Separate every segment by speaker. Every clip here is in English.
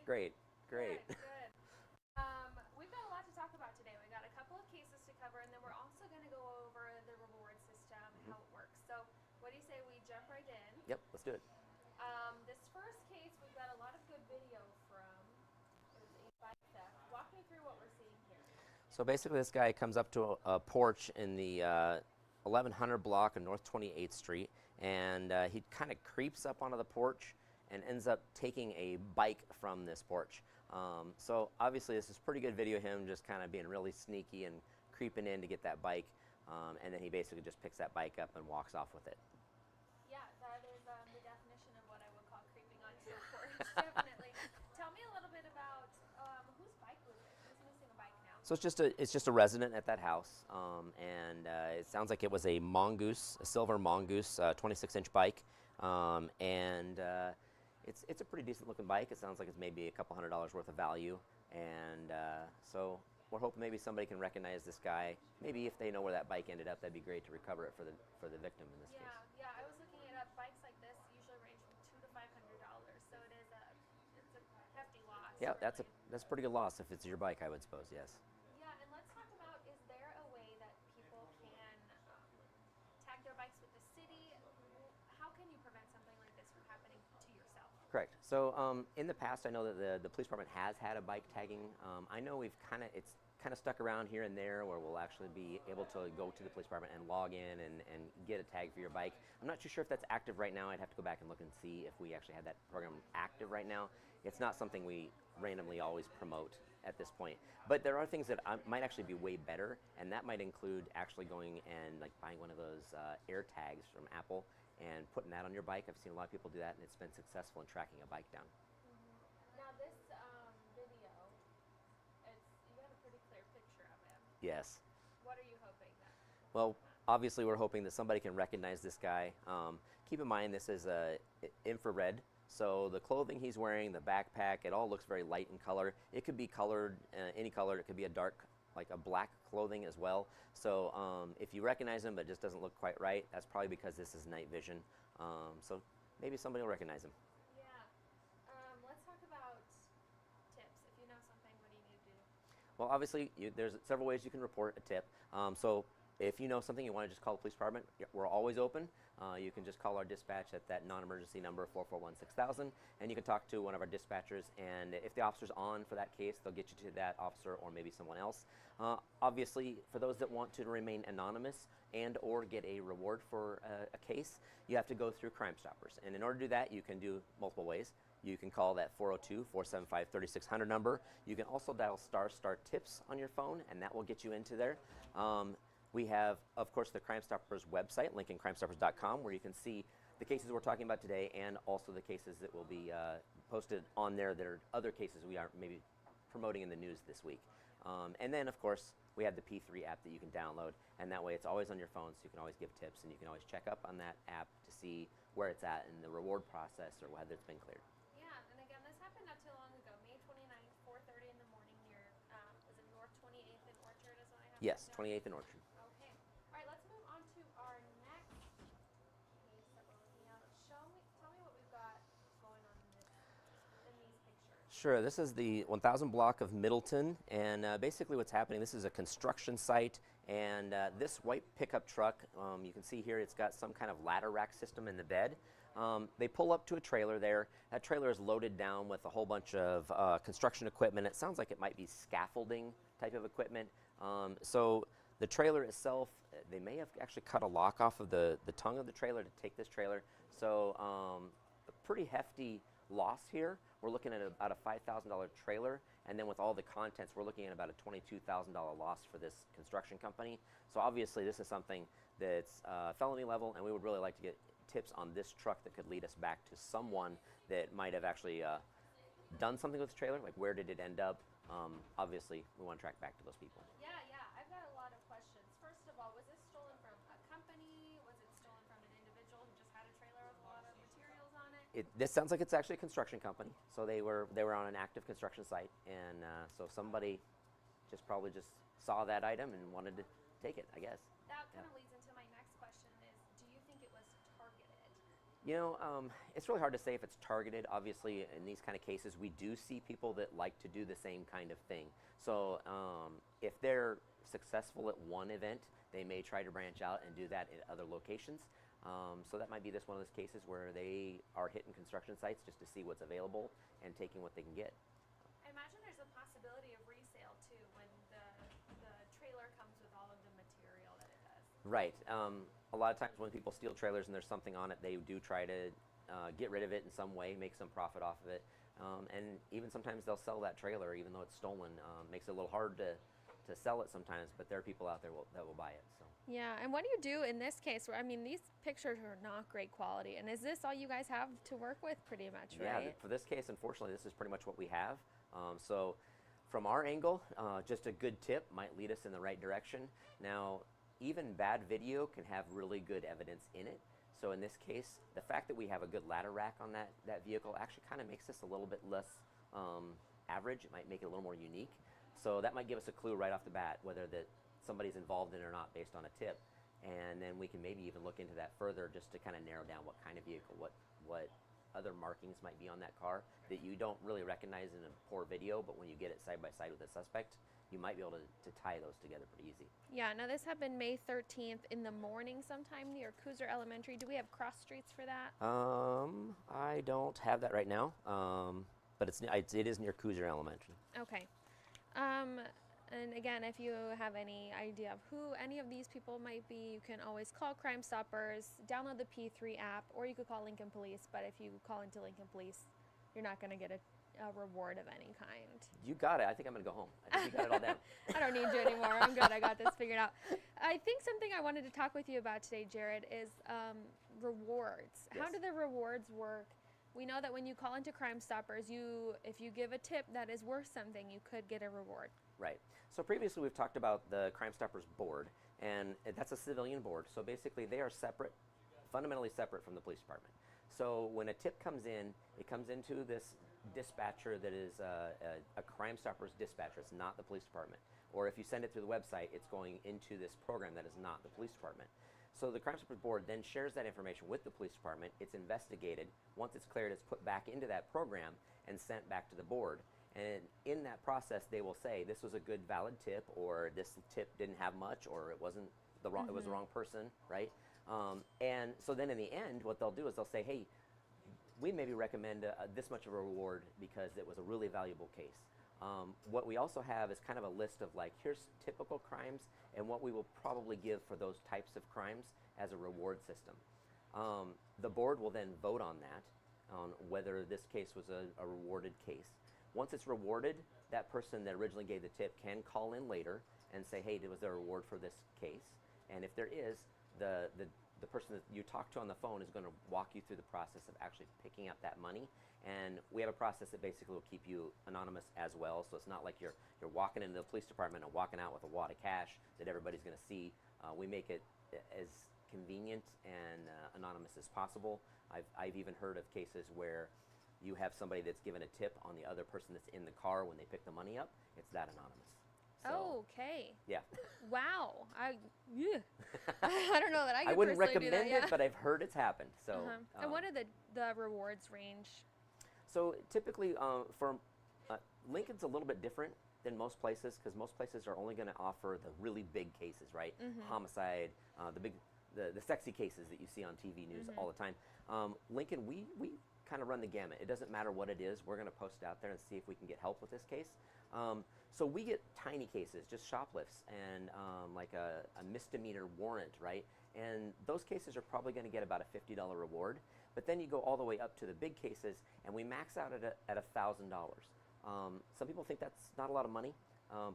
Speaker 1: Great, great.
Speaker 2: Good, good. We've got a lot to talk about today. We got a couple of cases to cover, and then we're also going to go over the reward system and how it works. So, what do you say we jump right in?
Speaker 1: Yep, let's do it.
Speaker 2: This first case, we've got a lot of good video from. It was a bike theft. Walk me through what we're seeing here.
Speaker 1: So basically this guy comes up to a porch in the 1100 block of North 28th Street, and he kind of creeps up onto the porch and ends up taking a bike from this porch. So obviously this is pretty good video of him just kind of being really sneaky and creeping in to get that bike, and then he basically just picks that bike up and walks off with it.
Speaker 2: Yeah, that is the definition of what I would call creeping onto a porch, definitely. Tell me a little bit about whose bike was it? Who's missing a bike now?
Speaker 1: So it's just a resident at that house, and it sounds like it was a Mongoose, a silver Mongoose, 26-inch bike, and it's a pretty decent looking bike. It sounds like it's maybe a couple $100s worth of value, and so we're hoping maybe somebody can recognize this guy. Maybe if they know where that bike ended up, that'd be great to recover it for the victim in this case.
Speaker 2: Yeah. I was looking it up. Bikes like this usually range from $200 to $500, so it's a hefty loss.
Speaker 1: Yeah,
Speaker 2: really.
Speaker 1: that's a pretty good loss if it's your bike, I would suppose. Yes.
Speaker 2: Yeah, and let's talk about, is there a way that people can tag their bikes with the city? How can you prevent something like this from happening to yourself?
Speaker 1: Correct. So in the past, I know that the police department has had a bike tagging. I know it's kind of stuck around here and there where we'll actually be able to go to the police department and log in and get a tag for your bike. I'm not too sure if that's active right now. I'd have to go back and look and see if we actually had that program active right now. It's not something we randomly always promote at this point. But there are things that might actually be way better, and that might include actually going and like buying one of those air tags from Apple and putting that on your bike. I've seen a lot of people do that, and it's been successful in tracking a bike down.
Speaker 2: Now this video, you have a pretty clear picture of him.
Speaker 1: Yes.
Speaker 2: What are you hoping that?
Speaker 1: Well, obviously we're hoping that somebody can recognize this guy. Keep in mind this is infrared, so the clothing he's wearing, the backpack, it all looks very light in color. It could be colored any color. It could be a dark, like a black clothing as well. So if you recognize him but it just doesn't look quite right, that's probably because this is night vision. So maybe somebody will recognize him.
Speaker 2: Yeah. Let's talk about tips. If you know something, what do you need to do?
Speaker 1: Well, obviously there's several ways you can report a tip. So if you know something, you want to just call the police department, we're always open. You can just call our dispatch at that non-emergency number 441-6000, and you can talk to one of our dispatchers, and if the officer's on for that case, they'll get you to that officer or maybe someone else. Obviously, for those that want to remain anonymous and or get a reward for a case, you have to go through Crime Stoppers, and in order to do that, you can do multiple ways. You can call that 402-475-3600 number. You can also dial ** tips on your phone, and that will get you into there. We have, of course, the Crime Stoppers website, lincolncrimstoppers.com, where you can see the cases we're talking about today and also the cases that will be posted on there that are other cases we are maybe promoting in the news this week. And then, of course, we have the P3 app that you can download, and that way it's always on your phone, so you can always give tips, and you can always check up on that app to see where it's at in the reward process or whether it's been cleared.
Speaker 2: Yeah, and again, this happened not too long ago, May 29th, 4:30 in the morning near, was it North 28th and Orchard is what I have?
Speaker 1: Yes,
Speaker 2: down?
Speaker 1: 28th and Orchard.
Speaker 2: Okay. All right, let's move on to our next case that we're looking at. Tell me what we've got going on in these pictures.
Speaker 1: Sure, this is the 1000 block of Middleton, and basically what's happening, this is a construction site, and this white pickup truck, you can see here it's got some kind of ladder rack system in the bed. They pull up to a trailer there. That trailer is loaded down with a whole bunch of construction equipment. It sounds like it might be scaffolding type of equipment. So the trailer itself, they may have actually cut a lock off of the tongue of the trailer to take this trailer. So a pretty hefty loss here. We're looking at about a $5,000 trailer, and then with all the contents, we're looking at about a $22,000 loss for this construction company. So obviously this is something that's felony level, and we would really like to get tips on this truck that could lead us back to someone that might have actually done something with the trailer, like where did it end up. Obviously, we want to track back to those people.
Speaker 2: Yeah, I've got a lot of questions. First of all, was this stolen from a company? Was it stolen from an individual who just had a trailer with a lot of materials on it?
Speaker 1: This sounds like it's actually a construction company. So they were on an active construction site, and so somebody probably saw that item and wanted to take it, I guess.
Speaker 2: That kind of leads into my next question is, do you think it was targeted?
Speaker 1: It's really hard to say if it's targeted. Obviously, in these kind of cases, we do see people that like to do the same kind of thing. So if they're successful at one event, they may try to branch out and do that at other locations. So that might be one of those cases where they are hitting construction sites just to see what's available and taking what they can get.
Speaker 2: I imagine there's a possibility of resale too when the trailer comes with all of the material that it does.
Speaker 1: Right. A lot of times when people steal trailers and there's something on it, they do try to get rid of it in some way, make some profit off of it. And even sometimes they'll sell that trailer even though it's stolen. Makes it a little hard to sell it sometimes, but there are people out there that will buy it. So.
Speaker 2: Yeah, and what do you do in this case? I mean, these pictures are not great quality, and is this all you guys have to work with pretty much, right?
Speaker 1: Yeah, for this case, unfortunately, this is pretty much what we have. So from our angle, just a good tip might lead us in the right direction. Now, even bad video can have really good evidence in it. So in this case, the fact that we have a good ladder rack on that vehicle actually kind of makes this a little bit less average. It might make it a little more unique. So that might give us a clue right off the bat whether that somebody's involved in it or not based on a tip. And then we can maybe even look into that further just to kind of narrow down what kind of vehicle, what other markings might be on that car that you don't really recognize in a poor video, but when you get it side by side with the suspect, you might be able to tie those together pretty easy.
Speaker 2: Yeah, now this happened May 13th in the morning sometime near Cooser Elementary. Do we have cross streets for that?
Speaker 1: I don't have that right now, but it is near Cooser Elementary.
Speaker 2: Okay. And again, if you have any idea of who any of these people might be, you can always call Crime Stoppers, download the P3 app, or you could call Lincoln Police. But if you call into Lincoln Police, you're not going to get a reward of any kind.
Speaker 1: You got it. I think I'm going to go home. I think you got it all down.
Speaker 2: I don't need you anymore. I'm good. I got this figured out. I think something I wanted to talk with you about today, Jared, is rewards.
Speaker 1: Yes.
Speaker 2: How do the rewards work? We know that when you call into Crime Stoppers, if you give a tip that is worth something, you could get a reward.
Speaker 1: Right. So previously we've talked about the Crime Stoppers board, and that's a civilian board. So basically they are separate, fundamentally separate from the police department. So when a tip comes in, it comes into this dispatcher that is a Crime Stoppers dispatcher. It's not the police department. Or if you send it through the website, it's going into this program that is not the police department. So the Crime Stoppers board then shares that information with the police department. It's investigated. Once it's cleared, it's put back into that program and sent back to the board. And in that process, they will say this was a good, valid tip, or this tip didn't have much, or it wasn't the wrong, it was the wrong person, right? And so then in the end, what they'll do is they'll say, hey, we maybe recommend this much of a reward because it was a really valuable case. What we also have is kind of a list of like, here's typical crimes and what we will probably give for those types of crimes as a reward system. The board will then vote on that, on whether this case was a rewarded case. Once it's rewarded, that person that originally gave the tip can call in later and say, hey, was there a reward for this case? And if there is, the person that you talk to on the phone is going to walk you through the process of actually picking up that money. And we have a process that basically will keep you anonymous as well. So it's not like you're walking into the police department and walking out with a wad of cash that everybody's going to see. We make it as convenient and anonymous as possible. I've even heard of cases where you have somebody that's given a tip on the other person that's in the car when they pick the money up. It's that anonymous. So,
Speaker 2: okay.
Speaker 1: Yeah.
Speaker 2: Wow. I don't know that I could
Speaker 1: I wouldn't
Speaker 2: personally do
Speaker 1: recommend
Speaker 2: that,
Speaker 1: it, but I've heard it's happened. So.
Speaker 2: And what are the rewards range?
Speaker 1: So typically, for Lincoln's a little bit different than most places because most places are only going to offer the really big cases, right? Homicide, the sexy cases that you see on TV news all the time. Lincoln, we kind of run the gamut. It doesn't matter what it is. We're going to post it out there and see if we can get help with this case. So we get tiny cases, just shoplifts and like a misdemeanor warrant, right? And those cases are probably going to get about a $50 reward. But then you go all the way up to the big cases, and we max out at $1,000. Some people think that's not a lot of money,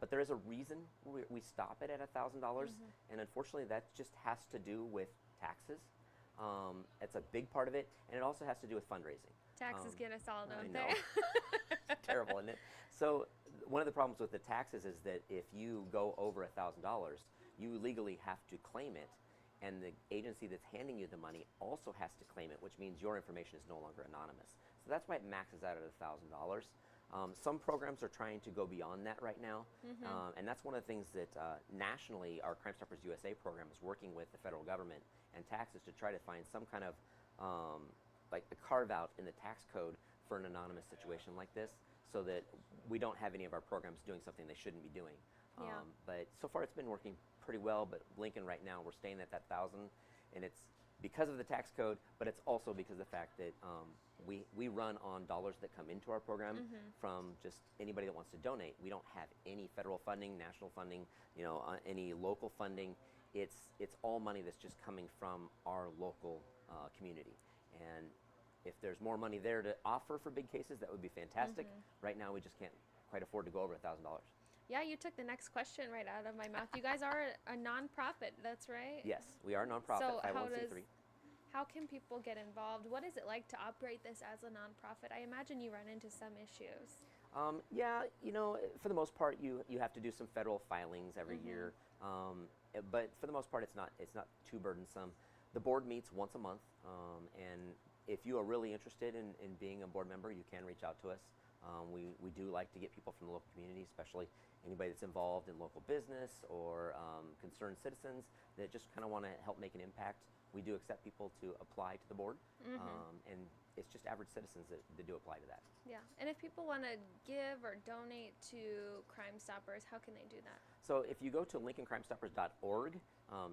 Speaker 1: but there is a reason we stop it at $1,000. And unfortunately, that just has to do with taxes. It's a big part of it, and it also has to do with fundraising.
Speaker 2: Taxes get us all, don't
Speaker 1: they? It's terrible, isn't it? So one of the problems with the taxes is that if you go over $1,000, you legally have to claim it, and the agency that's handing you the money also has to claim it, which means your information is no longer anonymous. So that's why it maxes out at $1,000. Some programs are trying to go beyond that right now, and that's one of the things that nationally our Crime Stoppers USA program is working with the federal government and taxes to try to find some kind of like the carve out in the tax code for an anonymous situation like this, so that we don't have any of our programs doing something they shouldn't be doing.
Speaker 2: Yeah.
Speaker 1: But so far it's been working pretty well. But Lincoln right now, we're staying at that 1,000, and it's because of the tax code, but it's also because of the fact that we run on dollars that come into our program from just anybody that wants to donate. We don't have any federal funding, national funding, any local funding. It's all money that's just coming from our local community. And if there's more money there to offer for big cases, that would be fantastic. Right now, we just can't quite afford to go over $1,000.
Speaker 2: Yeah, you took the next question right out of my mouth. You guys are a nonprofit, that's right?
Speaker 1: Yes, we are a nonprofit,
Speaker 2: So
Speaker 1: 501c3.
Speaker 2: how can people get involved? What is it like to operate this as a nonprofit? I imagine you run into some issues.
Speaker 1: Yeah, for the most part, you have to do some federal filings every year, but for the most part, it's not too burdensome. The board meets once a month, and if you are really interested in being a board member, you can reach out to us. We do like to get people from the local community, especially anybody that's involved in local business or concerned citizens that just kind of want to help make an impact. We do accept people to apply to the board, and it's just average citizens that do apply to that.
Speaker 2: Yeah, and if people want to give or donate to Crime Stoppers, how can they do that?
Speaker 1: So if you go to LincolnCrimeStoppers.org,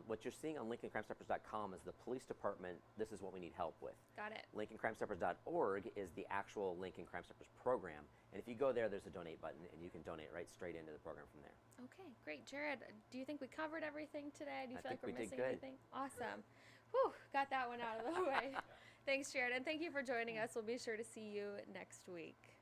Speaker 1: what you're seeing on LincolnCrimeStoppers.com is the police department. This is what we need help with.
Speaker 2: Got it.
Speaker 1: LincolnCrimeStoppers.org is the actual Lincoln Crime Stoppers program. And if you go there, there's a donate button, and you can donate right straight into the program from there.
Speaker 2: Okay, great. Jared, do you think we covered everything today? Do you feel like we're missing
Speaker 1: good.
Speaker 2: anything? Awesome. Whew, got that one out of the way. Thanks, Jared, and thank you for joining us. We'll be sure to see you next week.